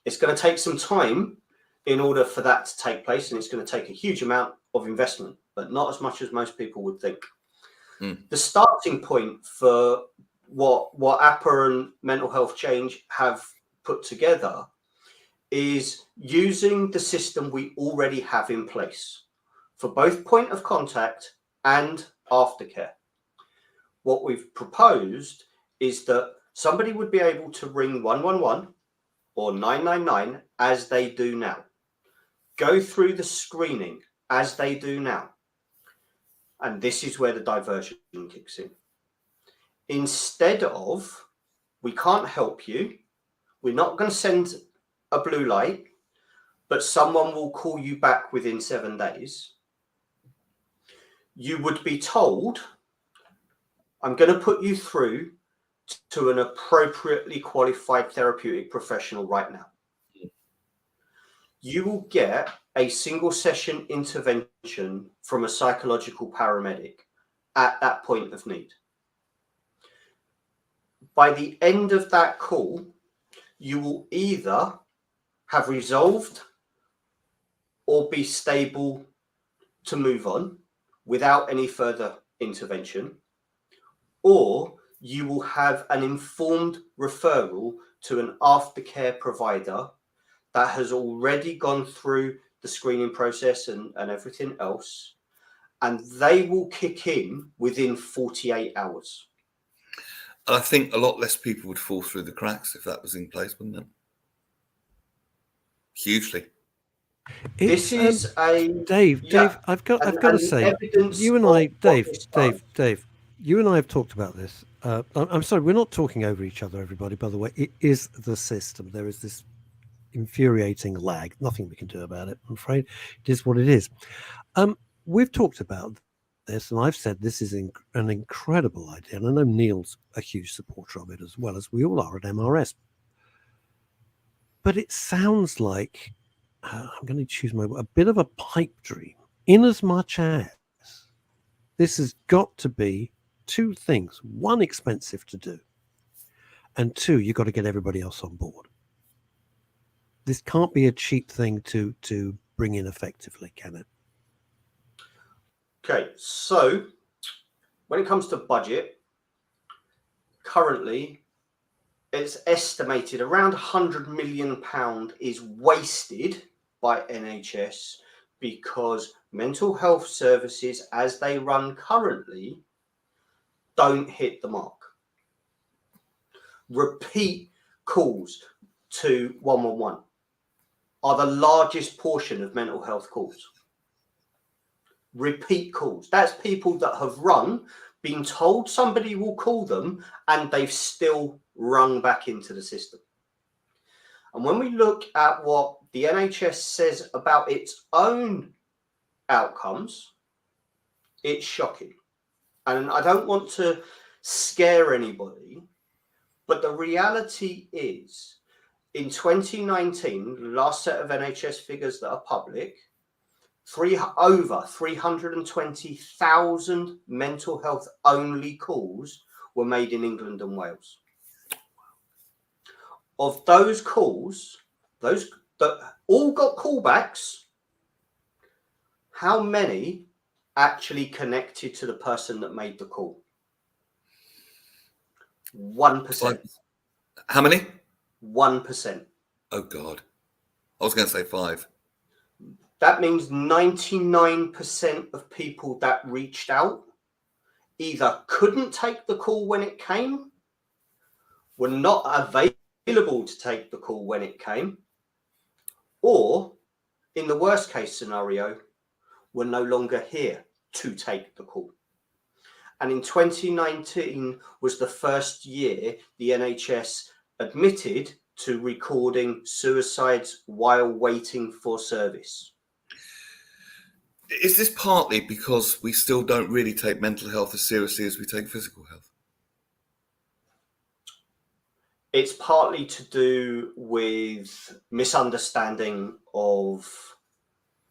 [SPEAKER 5] It's going to take some time in order for that to take place, and it's going to take a huge amount of investment, but not as much as most people would think. The starting point for what APA and Mental Health Change have put together is using the system we already have in place for both point of contact and aftercare. What we've proposed is that somebody would be able to ring 111 or 999 as they do now, go through the screening as they do now. And this is where the diversion kicks in. Instead of, we can't help you, we're not going to send a blue light, but someone will call you back within 7 days, you would be told, I'm going to put you through to an appropriately qualified therapeutic professional right now. You will get a single session intervention from a psychological paramedic at that point of need. By the end of that call, you will either have resolved or be stable to move on without any further intervention, or you will have an informed referral to an aftercare provider that has already gone through the screening process and everything else, and they will kick in within 48 hours.
[SPEAKER 4] I think a lot less people would fall through the cracks if that was in place, wouldn't it? Hugely.
[SPEAKER 5] This is
[SPEAKER 3] Dave. I've got to say, you and I, Dave, you and I have talked about this. I'm sorry, we're not talking over each other, everybody. By the way, it is the system. There is this infuriating lag. Nothing we can do about it, I'm afraid. It is what it is. We've talked about this, and I've said this is an incredible idea, and I know Neil's a huge supporter of it, as well as we all are at MRS. But it sounds like I'm going to choose a bit of a pipe dream, in as much as this has got to be two things: one, expensive to do, and two, you've got to get everybody else on board. This can't be a cheap thing to bring in effectively, can it?
[SPEAKER 5] Okay, so when it comes to budget, currently it's estimated around £100 million is wasted by NHS because mental health services, as they run currently, don't hit the mark. Repeat calls to 111 are the largest portion of mental health calls. Repeat calls. That's people that have rung, been told somebody will call them, and they've still rung back into the system. And when we look at what the NHS says about its own outcomes, it's shocking. And I don't want to scare anybody, but the reality is, in 2019, the last set of NHS figures that are public, over 320,000 mental health only calls were made in England and Wales. Of those calls, those that all got callbacks, how many actually connected to the person that made the call? 1%.
[SPEAKER 4] How many?
[SPEAKER 5] 1%.
[SPEAKER 4] Oh, God. I was going to say 5.
[SPEAKER 5] That means 99% of people that reached out either couldn't take the call when it came, were not available to take the call when it came, or in the worst case scenario, were no longer here to take the call. And in 2019 was the first year the NHS admitted to recording suicides while waiting for service.
[SPEAKER 4] Is this partly because we still don't really take mental health as seriously as we take physical health?
[SPEAKER 5] It's partly to do with misunderstanding of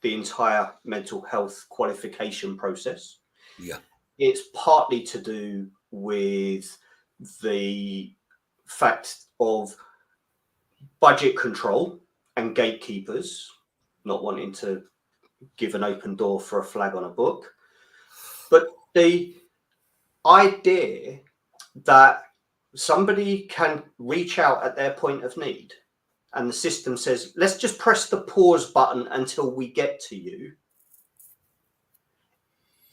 [SPEAKER 5] the entire mental health qualification process.
[SPEAKER 4] Yeah.
[SPEAKER 5] It's partly to do with the fact of budget control and gatekeepers not wanting to give an open door for a flag on a book. But the idea that somebody can reach out at their point of need and the system says, let's just press the pause button until we get to you,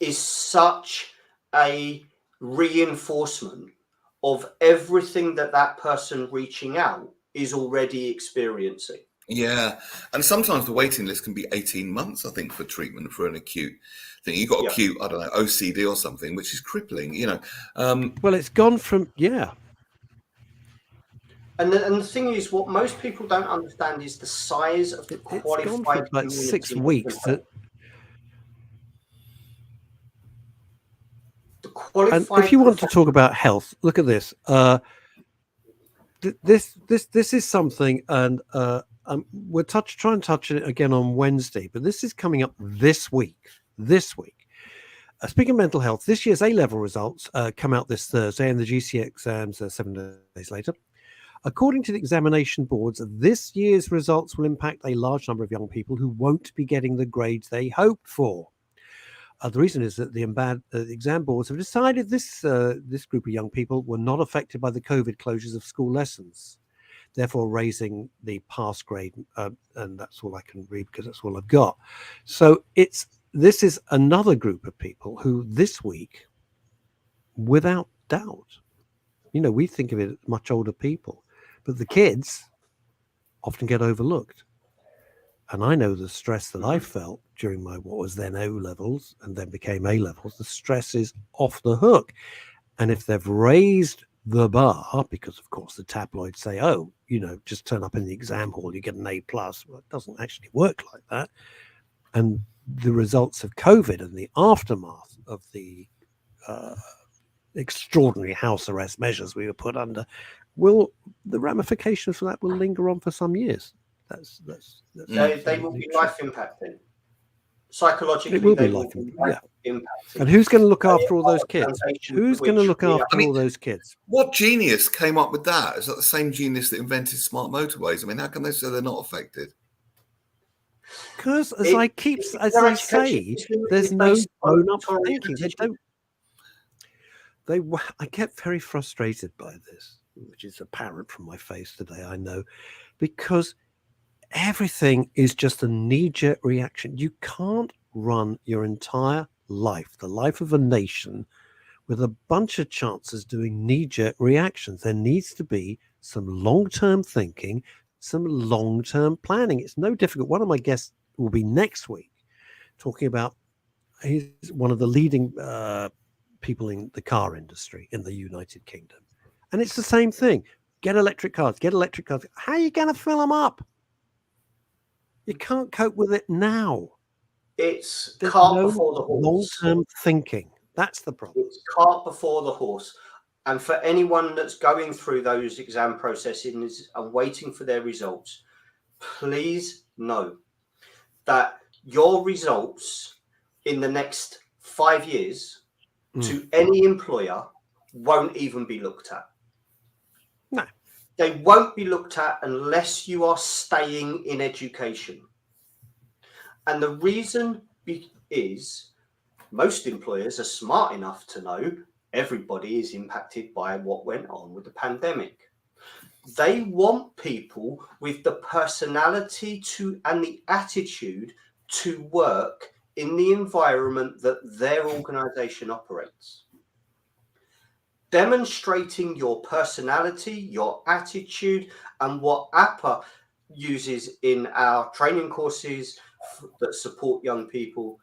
[SPEAKER 5] is such a reinforcement of everything that that person reaching out is already experiencing.
[SPEAKER 4] Yeah, and sometimes the waiting list can be 18 months, I think, for treatment for an acute thing. You've got acute, I don't know, OCD or something, which is crippling, you know.
[SPEAKER 3] Well, it's gone from,
[SPEAKER 5] And the thing is, what most people don't understand is the size of the qualified
[SPEAKER 3] it's gone from like 6 weeks to... And if you want to talk about health, look at this. This is something, and we'll try and touch it again on Wednesday, but this is coming up this week. Speaking of mental health, this year's A-level results come out this Thursday, and the GCSE exams are 7 days later. According to the examination boards, this year's results will impact a large number of young people who won't be getting the grades they hoped for. The reason is that the exam boards have decided this group of young people were not affected by the COVID closures of school lessons, therefore raising the pass grade, and that's all I can read because that's all I've got. So this is another group of people who this week, without doubt, we think of it as much older people, but the kids often get overlooked. And I know the stress that I felt during my what was then O levels and then became A levels. The stress is off the hook. And if they've raised the bar, because of course the tabloids say, just turn up in the exam hall, you get an A+. Well, it doesn't actually work like that. And the results of COVID and the aftermath of the extraordinary house arrest measures we were put under, the ramifications for that will linger on for some years.
[SPEAKER 5] They will be life impacting. Psychologically,
[SPEAKER 3] it will be life impacting. And who's going to look after all those kids? Who's going to look after all those kids?
[SPEAKER 4] What genius came up with that? Is that the same genius that invented smart motorways? I mean, how can they say they're not affected?
[SPEAKER 3] Because, as I say, there's no grown-up thinking. I get very frustrated by this, which is apparent from my face today, I know, because everything is just a knee-jerk reaction. You can't run your entire life, the life of a nation, with a bunch of chances doing knee-jerk reactions. There needs to be some long-term thinking, some long-term planning. It's no difficult. One of my guests will be next week talking about, he's one of the leading people in the car industry in the United Kingdom. And it's the same thing. Get electric cars. How are you going to fill them up? You can't cope with it now.
[SPEAKER 5] There's cart before the
[SPEAKER 3] horse. Long-term thinking. That's the problem.
[SPEAKER 5] It's cart before the horse. And for anyone that's going through those exam processes and waiting for their results, please know that your results in the next 5 years to any employer won't even be looked at.
[SPEAKER 3] No.
[SPEAKER 5] They won't be looked at unless you are staying in education. And the reason is most employers are smart enough to know everybody is impacted by what went on with the pandemic. They want people with the personality and the attitude to work in the environment that their organization operates. Demonstrating your personality, your attitude, and what APA uses in our training courses that support young people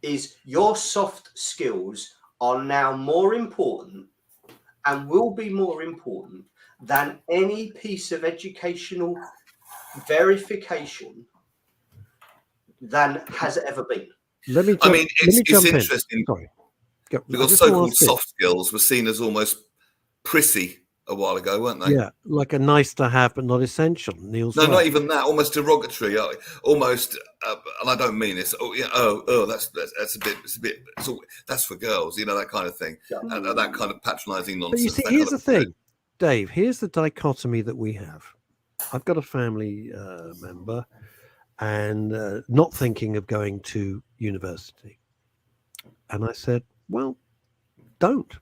[SPEAKER 5] is your soft skills are now more important and will be more important than any piece of educational verification than has ever been.
[SPEAKER 4] It's interesting.
[SPEAKER 3] Sorry.
[SPEAKER 4] Because so-called soft skills were seen as almost prissy a while ago, weren't they?
[SPEAKER 3] Yeah, like a nice to have, but not essential. Neil's
[SPEAKER 4] not even that. Almost derogatory. Almost, and I don't mean this. That's for girls. That kind of thing, and that kind of patronising nonsense.
[SPEAKER 3] But you see, here's the thing, Dave. Here's the dichotomy that we have. I've got a family member, and not thinking of going to university, and I said, well, don't.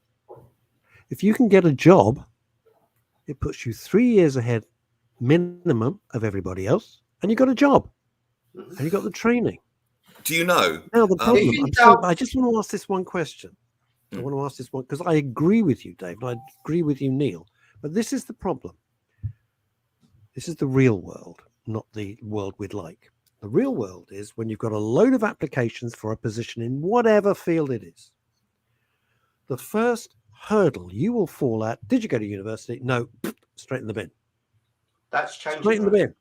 [SPEAKER 3] If you can get a job, it puts you 3 years ahead minimum of everybody else, and you got a job, and you got the training.
[SPEAKER 4] Do you know?
[SPEAKER 3] Now the problem, I just want to ask this one question. I want to ask this one because I agree with you, Dave, and I agree with you, Neil. But this is the problem. This is the real world, not the world we'd like. The real world is when you've got a load of applications for a position in whatever field it is. The first hurdle you will fall at, did you go to university? No, straight in the bin.
[SPEAKER 5] That's changing.
[SPEAKER 3] Straight in the bin.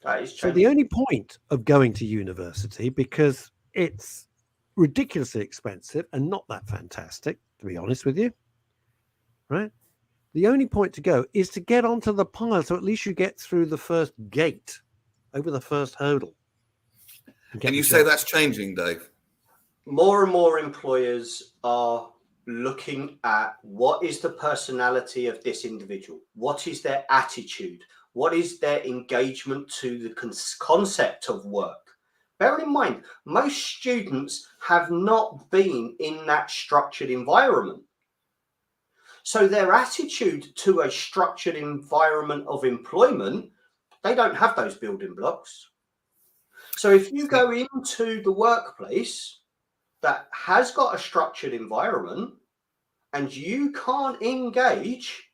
[SPEAKER 5] That is changing.
[SPEAKER 3] So the only point of going to university, because it's ridiculously expensive and not that fantastic, to be honest with you, right? The only point to go is to get onto the pile, so at least you get through the first gate, over the first hurdle.
[SPEAKER 4] And you say that's changing, Dave?
[SPEAKER 5] More and more employers are looking at what is the personality of this individual, what is their attitude, what is their engagement to the concept of work. Bear in mind, most students have not been in that structured environment. So their attitude to a structured environment of employment, they don't have those building blocks. So if you go into the workplace that has got a structured environment and you can't engage,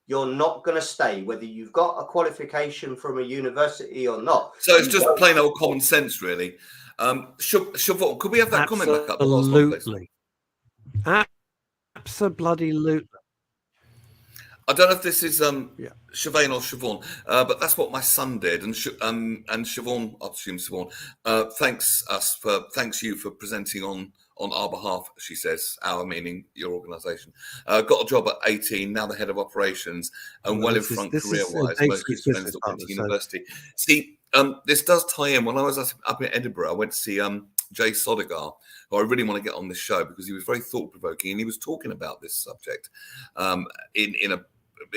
[SPEAKER 5] you're not going to stay, whether you've got a qualification from a university or not.
[SPEAKER 4] So it's just plain old common sense, really. Siobhan, could we have that comment back up?
[SPEAKER 3] Absolutely. Absolutely.
[SPEAKER 4] I don't know if this is Siobhan or Siobhan, but that's what my son did, and Siobhan, I assume Siobhan, thanks you for presenting on our behalf. She says, our meaning your organisation. Got a job at 18, now the head of operations, and in front career-wise. Most of his friends that went to university. See, this does tie in. When I was up in Edinburgh, I went to see Jay Sodigar, who I really want to get on this show because he was very thought-provoking and he was talking about this subject and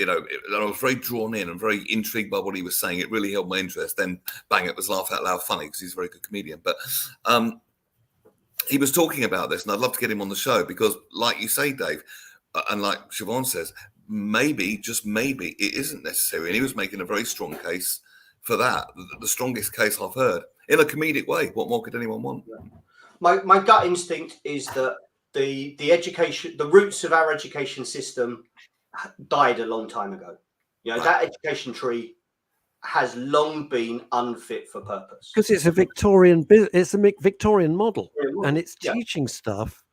[SPEAKER 4] I was very drawn in and very intrigued by what he was saying. It really held my interest. Then, bang, it was laugh out loud funny because he's a very good comedian. But he was talking about this, and I'd love to get him on the show because, like you say, Dave, and like Siobhan says, maybe, just maybe, it isn't necessary. And he was making a very strong case for that, the strongest case I've heard, in a comedic way. What more could anyone want?
[SPEAKER 5] My gut instinct is that the education, the roots of our education system died a long time ago. That education tree has long been unfit for purpose
[SPEAKER 3] because it's a Victorian model, and it's teaching stuff.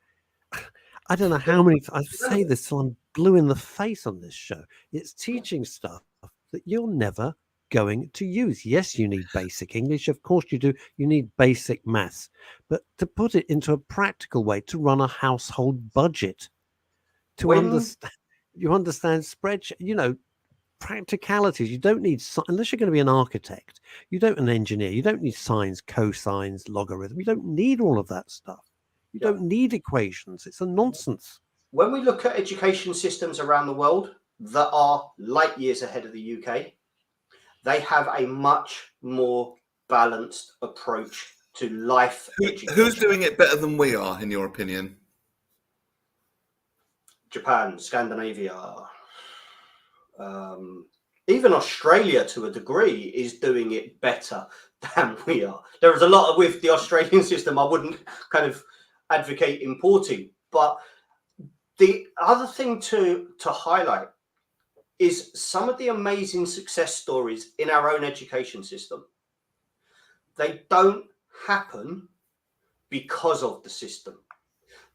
[SPEAKER 3] I don't know how many. I say this till I'm blue in the face on this show. It's teaching stuff that you're never going to use. Yes, you need basic English, of course you do. You need basic maths, but to put it into a practical way, to run a household budget, to understand. You understand spreadsheet, practicalities. You don't need, unless you're going to be an architect, an engineer, you don't need sines, cosines, logarithm. You don't need all of that stuff. You don't need equations. It's a nonsense.
[SPEAKER 5] When we look at education systems around the world, that are light years ahead of the UK. They have a much more balanced approach to life education.
[SPEAKER 4] Who's doing it better than we are, in your opinion?
[SPEAKER 5] Japan, Scandinavia, even Australia to a degree is doing it better than we are. There is a lot with the Australian system I wouldn't kind of advocate importing. But the other thing to highlight is some of the amazing success stories in our own education system. They don't happen because of the system.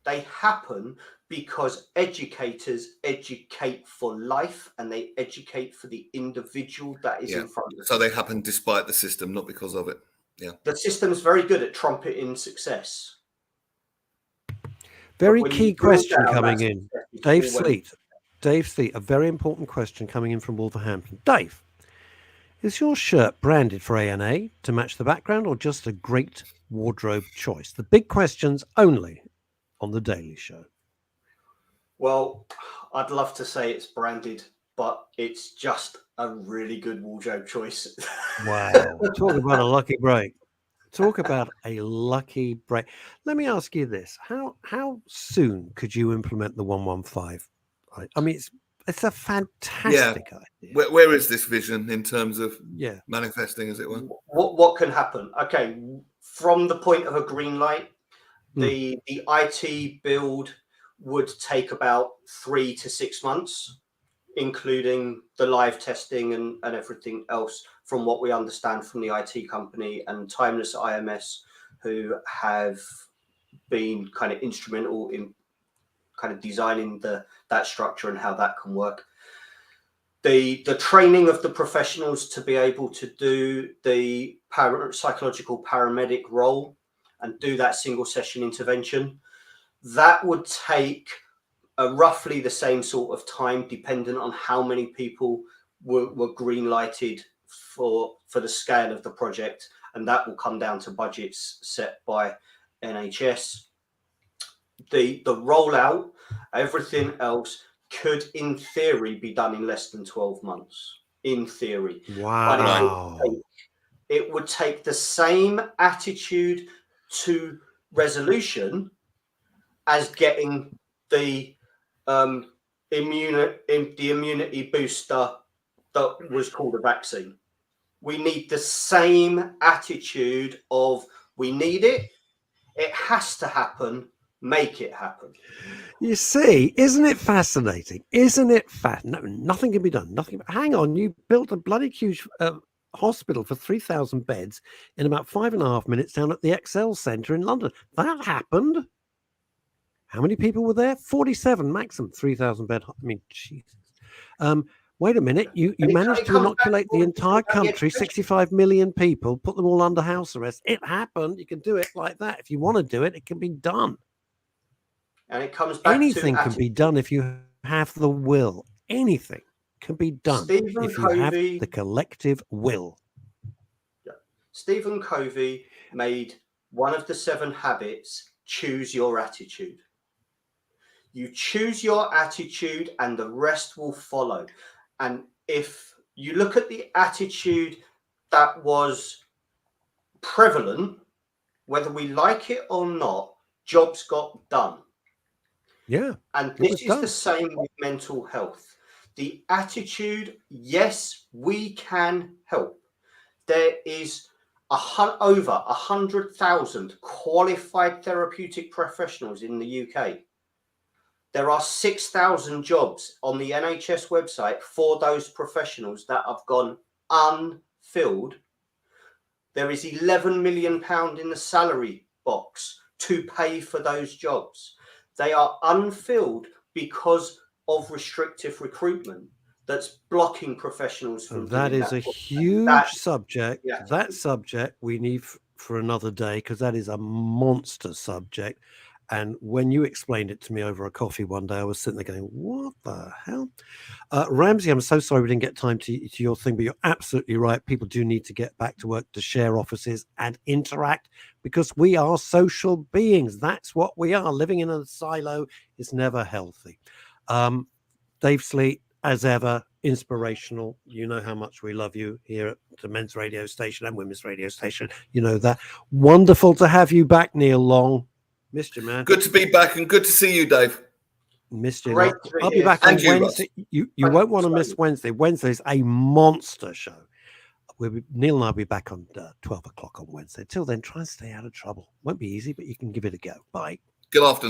[SPEAKER 5] They happen because educators educate for life and they educate for the individual that is in front of them.
[SPEAKER 4] So they happen despite the system, not because of it. Yeah.
[SPEAKER 5] The system's very good at trumpeting success.
[SPEAKER 3] Very key question coming in. Dave Sleet. Dave Sleet, a very important question coming in from Wolverhampton. Dave, is your shirt branded for ANA to match the background or just a great wardrobe choice? The big questions only on The Daily Show.
[SPEAKER 5] Well, I'd love to say it's branded, but it's just a really good wardrobe choice.
[SPEAKER 3] Wow. Talk about a lucky break. Talk about a lucky break. Let me ask you this. How soon could you implement the 115? I mean, it's a fantastic idea.
[SPEAKER 4] Where is this vision in terms of manifesting, as it were?
[SPEAKER 5] What can happen? Okay, from the point of a green light, the IT build would take about 3 to 6 months, including the live testing and everything else, from what we understand from the IT company and Timeless IMS, who have been kind of instrumental in kind of designing that structure and how that can work. The training of the professionals to be able to do the psychological paramedic role and do that single session intervention, that would take roughly the same sort of time, dependent on how many people were green lighted for the scale of the project, and that will come down to budgets set by NHS. The rollout, everything else could in theory be done in less than 12 months, in theory.
[SPEAKER 3] Wow.
[SPEAKER 5] But it would take the same attitude to resolution as getting the immunity booster that was called a vaccine. We need the same attitude of we need it, it has to happen, make it happen.
[SPEAKER 3] You see, isn't it fascinating? Isn't it nothing can be done. Nothing. Hang on, you built a bloody huge hospital for 3,000 beds in about 5.5 minutes down at the Excel Centre in London. That happened. How many people were there? 47 maximum, 3,000 bed. I mean, Jesus. Wait a minute. You managed to inoculate the entire country, 65 million people, put them all under house arrest. It happened. You can do it like that. If you want to do it, it can be done.
[SPEAKER 5] And it comes back
[SPEAKER 3] anything can be done if you have the will. Anything can be done if you have the collective will.
[SPEAKER 5] Yeah. Stephen Covey made one of the 7 habits, choose your attitude. You choose your attitude and the rest will follow. And if you look at the attitude that was prevalent, whether we like it or not, jobs got done.
[SPEAKER 3] Yeah.
[SPEAKER 5] And this is the same with mental health. The attitude, yes, we can help. There is over 100,000 qualified therapeutic professionals in the UK. There are 6,000 jobs on the NHS website for those professionals that have gone unfilled. There is £11 million in the salary box to pay for those jobs. They are unfilled because of restrictive recruitment that's blocking professionals from
[SPEAKER 3] that is a huge subject.
[SPEAKER 5] Yeah.
[SPEAKER 3] That subject we need for another day, because that is a monster subject. And when you explained it to me over a coffee one day, I was sitting there going, what the hell? Ramsey, I'm so sorry we didn't get time to your thing, but you're absolutely right. People do need to get back to work, to share offices and interact, because we are social beings. That's what we are. Living in a silo is never healthy. Dave Sleet, as ever, inspirational. You know how much we love you here at the men's radio station and women's radio station. You know that. Wonderful to have you back, Neil Long. Missed you, man.
[SPEAKER 4] Good to be back and good to see you, Dave.
[SPEAKER 3] Missed you.
[SPEAKER 5] Great
[SPEAKER 3] I'll
[SPEAKER 5] to
[SPEAKER 3] be back
[SPEAKER 4] And
[SPEAKER 3] on
[SPEAKER 4] you,
[SPEAKER 3] Wednesday. You won't want to miss Wednesday. Wednesday's a monster show. Neil and I will be back on 12 o'clock on Wednesday. Till then, try and stay out of trouble. Won't be easy, but you can give it a go. Bye.
[SPEAKER 4] Good afternoon.